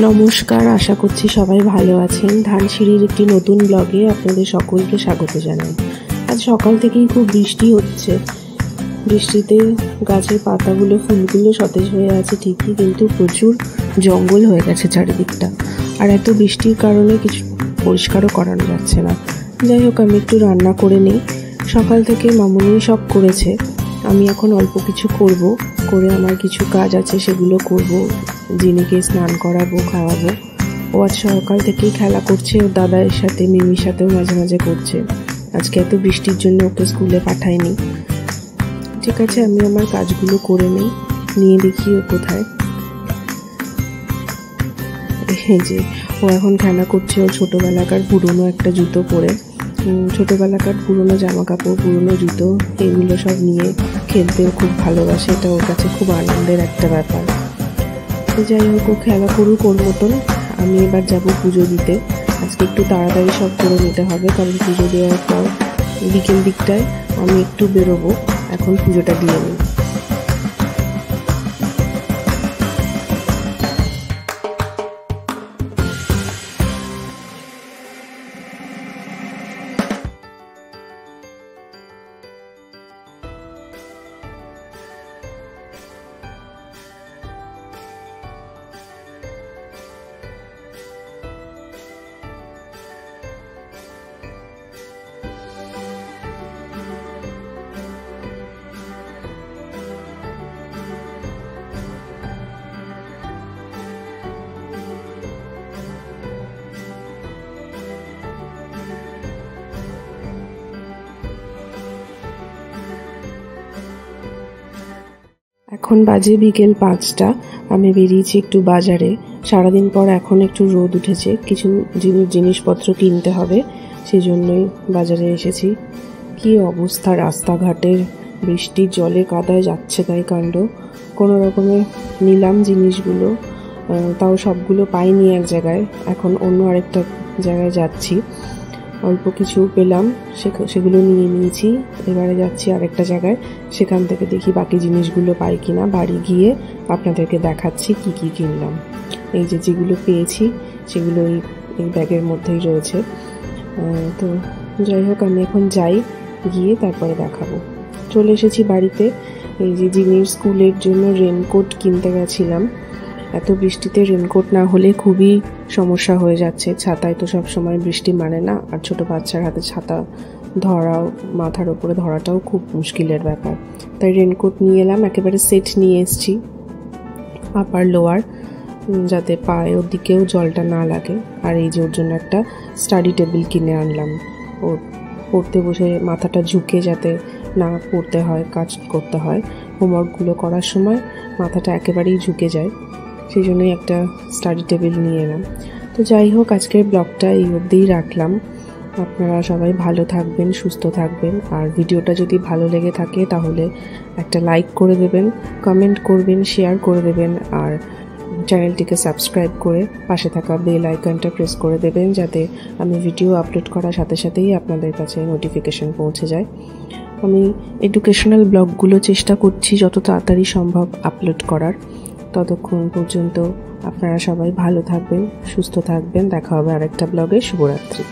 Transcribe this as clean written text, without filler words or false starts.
নমস্কার, আশা করছি সবাই ভালো আছেন। ধানসিঁড়ির একটি নতুন ব্লগে আপনাদের সকলকে স্বাগত জানাই। আজ সকাল থেকেই খুব বৃষ্টি হচ্ছে। বৃষ্টিতে গাছের পাতাগুলো, ফুলগুলো সতেজ হয়ে আছে ঠিকই, কিন্তু প্রচুর জঙ্গল হয়ে গেছে চারিদিকটা। আর এত বৃষ্টির কারণে কিছু পরিষ্কারও করানো যাচ্ছে না। যাই হোক, আমি একটু রান্না করে নিই। সকাল থেকে মামুনি সব করেছে, আমি এখন অল্প কিছু করে আমার কিছু কাজ আছে সেগুলো করব। জিনিকে স্নান করাবো, খাওয়াবো। ও আজ সকাল থেকেই খেলা করছে ওর দাদার সাথে, মিমির সাথেও মাঝে মাঝে করছে। আজকে এত বৃষ্টির জন্য ওকে স্কুলে পাঠাইনি। ঠিক আছে, আমি আমার কাজগুলো করে নিয়ে দেখি ও কোথায়। এই যে ও এখন খেলা করছে ওর ছোটোবেলাকার পুরনো একটা জুতো পরে। ছোটোবেলাকার পুরনো জামা কাপড়, পুরনো জুতো, এগুলো সব নিয়ে খেলতেও খুব ভালোবাসে। এটা ওর কাছে খুব আনন্দের একটা ব্যাপার। তো যাই হোক, ও খেলা করুক ওর মতন। আমি এবার যাব পুজো দিতে। আজকে একটু তাড়াতাড়ি সব করে নিতে হবে, কারণ পুজো দেওয়ার পর বিকেল দিকটায় আমি একটু বেরোবো। এখন পুজোটা দিয়ে নিই। এখন বাজে বিকেল 5টা। আমি বেরিয়েছি একটু বাজারে। সারাদিন পর এখন একটু রোদ উঠেছে, কিছু জিনিসপত্র কিনতে হবে, সেই জন্যই বাজারে এসেছি। কি অবস্থা রাস্তাঘাটের, বৃষ্টির জলে কাদায় যাচ্ছে তাই কাণ্ড। কোনো রকমে নিলাম জিনিসগুলো, তাও সবগুলো পাইনি এক জায়গায়। এখন অন্য আরেকটা জায়গায় যাচ্ছি, অল্প কিছু পেলাম, সেগুলো নিয়েছি। এবারে যাচ্ছি আরেকটা জায়গায়, সেখান থেকে দেখি বাকি জিনিসগুলো পাই কিনা। বাড়ি গিয়ে আপনাদেরকে দেখাচ্ছি কি কি কিনলাম। এই যেগুলো পেয়েছি সেগুলো এই ব্যাগের মধ্যেই রয়েছে। তো যাই হোক, আমি এখন যাই, গিয়ে তারপরে দেখাবো। চলে এসেছি বাড়িতে। এই যে জিনিস স্কুলের জন্য রেনকোট কিনতে গেছিলাম। এত বৃষ্টিতে রেনকোট না হলে খুবই সমস্যা হয়ে যাচ্ছে। ছাতায় তো সব সময় বৃষ্টি মানে না, আর ছোট বাচ্চার হাতে ছাতা ধরাও, মাথার উপরে ধরাটাও খুব মুশকিলের ব্যাপার। তাই রেনকোট নিয়ে এলাম, একেবারে সেট নিয়ে এসেছি, আপার লোয়ার, যাতে পায়ের দিকেও জলটা না লাগে। আর এই যে ওর জন্য একটা স্টাডি টেবিল কিনে আনলাম, ওর পড়তে বসে মাথাটা ঝুঁকে যাতে না পড়তে হয়, কাজ করতে হয়, হোমওয়ার্কগুলো করার সময় মাথাটা একেবারেই ঝুঁকে যায়, সেই জন্যই একটা স্টাডি টেবিল নিয়ে এলাম। তো যাই হোক, আজকের ব্লগটা এই অবধিই রাখলাম। আপনারা সবাই ভালো থাকবেন, সুস্থ থাকবেন। আর ভিডিওটা যদি ভালো লেগে থাকে তাহলে একটা লাইক করে দেবেন, কমেন্ট করবেন, শেয়ার করে দেবেন। আর চ্যানেলটিকে সাবস্ক্রাইব করে পাশে থাকা বেল আইকনটা প্রেস করে দেবেন, যাতে আমি ভিডিও আপলোড করার সাথে সাথেই আপনাদের কাছে নোটিফিকেশন পৌঁছে যায়। আমি এডুকেশনাল ব্লগগুলো চেষ্টা করছি যত তাড়াতাড়ি সম্ভব আপলোড করার। ততক্ষণ পর্যন্ত আপনারা সবাই ভালো থাকবেন, সুস্থ থাকবেন। দেখা হবে আরেকটা ব্লগে। শুভরাত্রি।